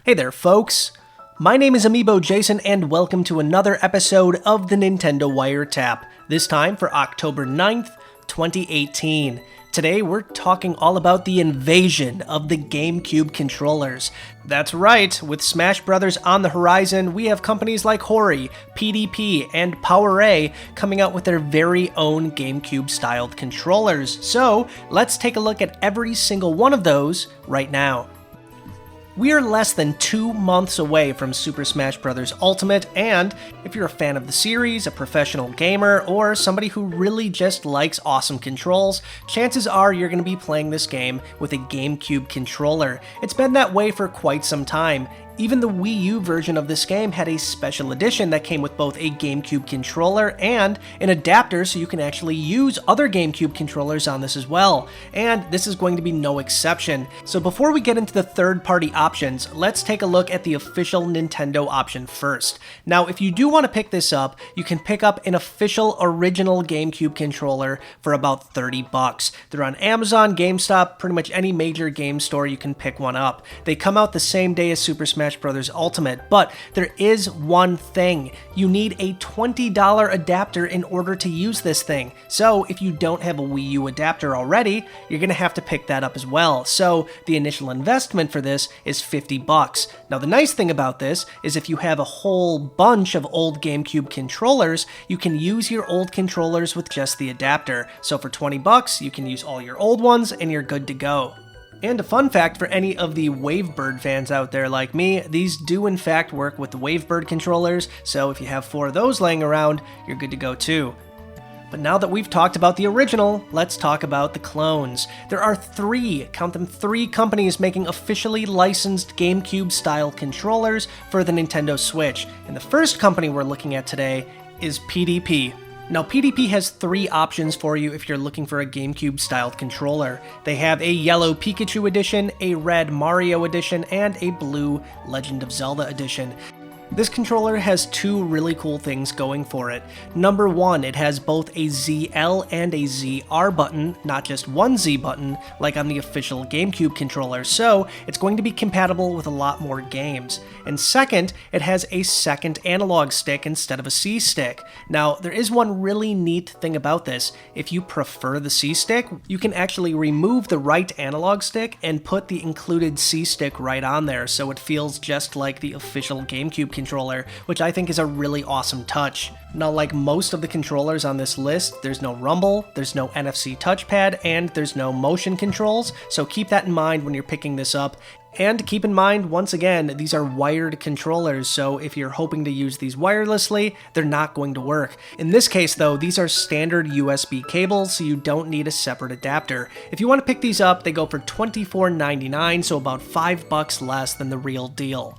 Hey there, folks. My name is Amiibo Jason, and welcome to another episode of the Nintendo Wiretap, this time for October 9th, 2018. Today, we're talking all about the invasion of the GameCube controllers. That's right, with Smash Bros. On the horizon, we have companies like Hori, PDP, and PowerA coming out with their very own GameCube-styled controllers. So, let's take a look at every single one of those right now. We are less than 2 months away from Super Smash Bros. Ultimate, and if you're a fan of the series, a professional gamer, or somebody who really just likes awesome controls, chances are you're going to be playing this game with a GameCube controller. It's been that way for quite some time. Even the Wii U version of this game had a special edition that came with both a GameCube controller and an adapter so you can actually use other GameCube controllers on this as well. And this is going to be no exception. So before we get into the third-party options, let's take a look at the official Nintendo option first. Now, if you do want to pick this up, you can pick up an official original GameCube controller for about $30. They're on Amazon, GameStop, pretty much any major game store you can pick one up. They come out the same day as Super Smash Bros. Ultimate, but there is one thing. You need a $20 adapter in order to use this thing. So if you don't have a Wii U adapter already, you're going to have to pick that up as well. So the initial investment for this is $50. Now the nice thing about this is if you have a whole bunch of old GameCube controllers, you can use your old controllers with just the adapter. So for $20, you can use all your old ones and you're good to go. And a fun fact for any of the Wavebird fans out there like me, these do in fact work with the Wavebird controllers, so if you have 4 of those laying around, you're good to go too. But now that we've talked about the original, let's talk about the clones. There are 3, count them 3 companies making officially licensed GameCube-style controllers for the Nintendo Switch. And the first company we're looking at today is PDP. Now, PDP has 3 options for you if you're looking for a GameCube-styled controller. They have a yellow Pikachu edition, a red Mario edition, and a blue Legend of Zelda edition. This controller has 2 really cool things going for it. Number 1, it has both a ZL and a ZR button, not just one Z button, like on the official GameCube controller, so it's going to be compatible with a lot more games. And second, it has a second analog stick instead of a C stick. Now, there is one really neat thing about this. If you prefer the C stick, you can actually remove the right analog stick and put the included C stick right on there, so it feels just like the official GameCube controller, which I think is a really awesome touch. Now, like most of the controllers on this list, there's no rumble, there's no NFC touchpad, and there's no motion controls, so keep that in mind when you're picking this up. And keep in mind, once again, these are wired controllers, so if you're hoping to use these wirelessly, they're not going to work. In this case, though, these are standard USB cables, so you don't need a separate adapter. If you want to pick these up, they go for $24.99, so about $5 less than the real deal.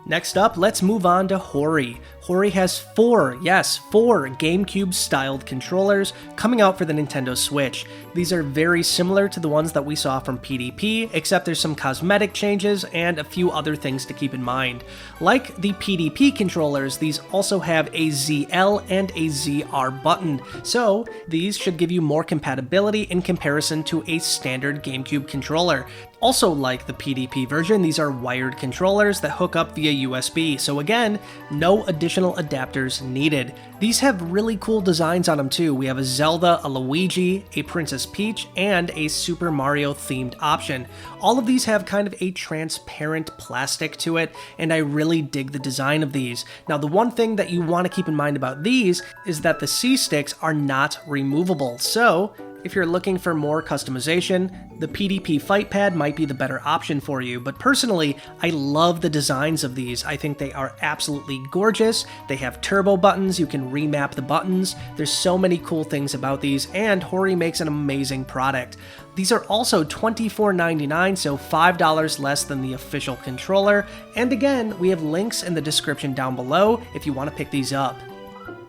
Next up, let's move on to Hori. Hori has 4 GameCube-styled controllers coming out for the Nintendo Switch. These are very similar to the ones that we saw from PDP, except there's some cosmetic changes and a few other things to keep in mind. Like the PDP controllers, these also have a ZL and a ZR button, so these should give you more compatibility in comparison to a standard GameCube controller. Also, like the PDP version, these are wired controllers that hook up via USB, so again, no additional adapters needed. These have really cool designs on them too. We have a Zelda, a Luigi, a Princess Peach, and a Super Mario themed option. All of these have kind of a transparent plastic to it, and I really dig the design of these. Now, the one thing that you want to keep in mind about these is that the C-sticks are not removable, so if you're looking for more customization, the PDP Fight Pad might be the better option for you, but personally, I love the designs of these. I think they are absolutely gorgeous. They have turbo buttons, you can remap the buttons. There's so many cool things about these, and Hori makes an amazing product. These are also $24.99, so $5 less than the official controller, and again, we have links in the description down below if you want to pick these up.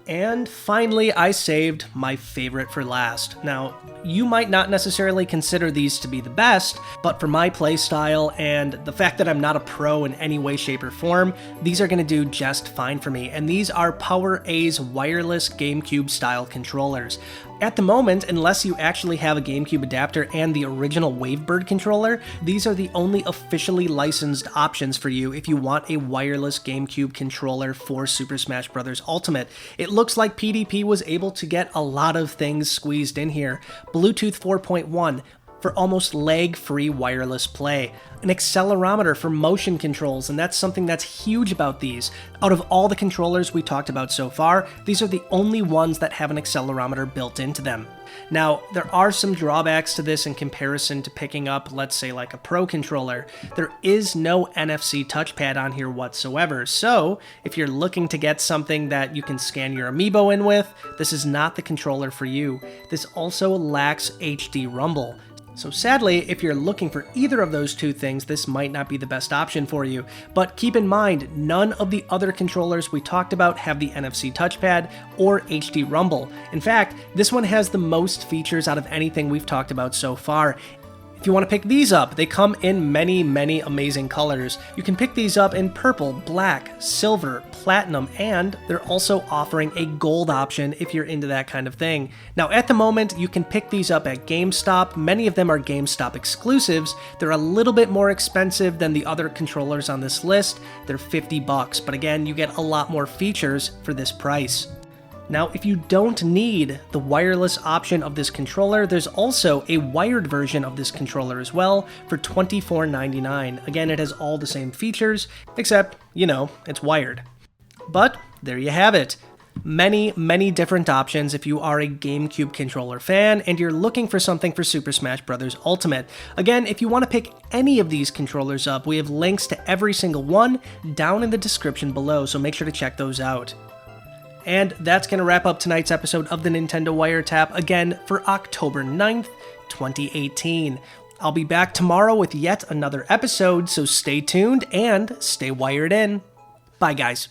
And finally, I saved my favorite for last. Now, you might not necessarily consider these to be the best, but for my playstyle and the fact that I'm not a pro in any way, shape, or form, these are going to do just fine for me. And these are PowerA's wireless GameCube-style controllers. At the moment, unless you actually have a GameCube adapter and the original Wavebird controller, these are the only officially licensed options for you if you want a wireless GameCube controller for Super Smash Bros. Ultimate. It looks like PDP was able to get a lot of things squeezed in here. Bluetooth 4.1, for almost lag-free wireless play. An accelerometer for motion controls, and that's something that's huge about these. Out of all the controllers we talked about so far, these are the only ones that have an accelerometer built into them. Now, there are some drawbacks to this in comparison to picking up, let's say, like a Pro controller. There is no NFC touchpad on here whatsoever, so if you're looking to get something that you can scan your amiibo in with, this is not the controller for you. This also lacks HD rumble. So sadly, if you're looking for either of those two things, this might not be the best option for you. But keep in mind, none of the other controllers we talked about have the NFC touchpad or HD rumble. In fact, this one has the most features out of anything we've talked about so far. If you want to pick these up, they come in many amazing colors. You can pick these up in purple, black, silver, platinum, and they're also offering a gold option if you're into that kind of thing. Now at the moment, you can pick these up at GameStop. Many of them are GameStop exclusives. They're a little bit more expensive than the other controllers on this list. They're $50, but again, you get a lot more features for this price. Now, if you don't need the wireless option of this controller, there's also a wired version of this controller as well for $24.99. Again, it has all the same features, except, it's wired. But there you have it. Many different options if you are a GameCube controller fan and you're looking for something for Super Smash Bros. Ultimate. Again, if you want to pick any of these controllers up, we have links to every single one down in the description below, so make sure to check those out. And that's going to wrap up tonight's episode of the Nintendo Wiretap, again for October 9th, 2018. I'll be back tomorrow with yet another episode, so stay tuned and stay wired in. Bye, guys.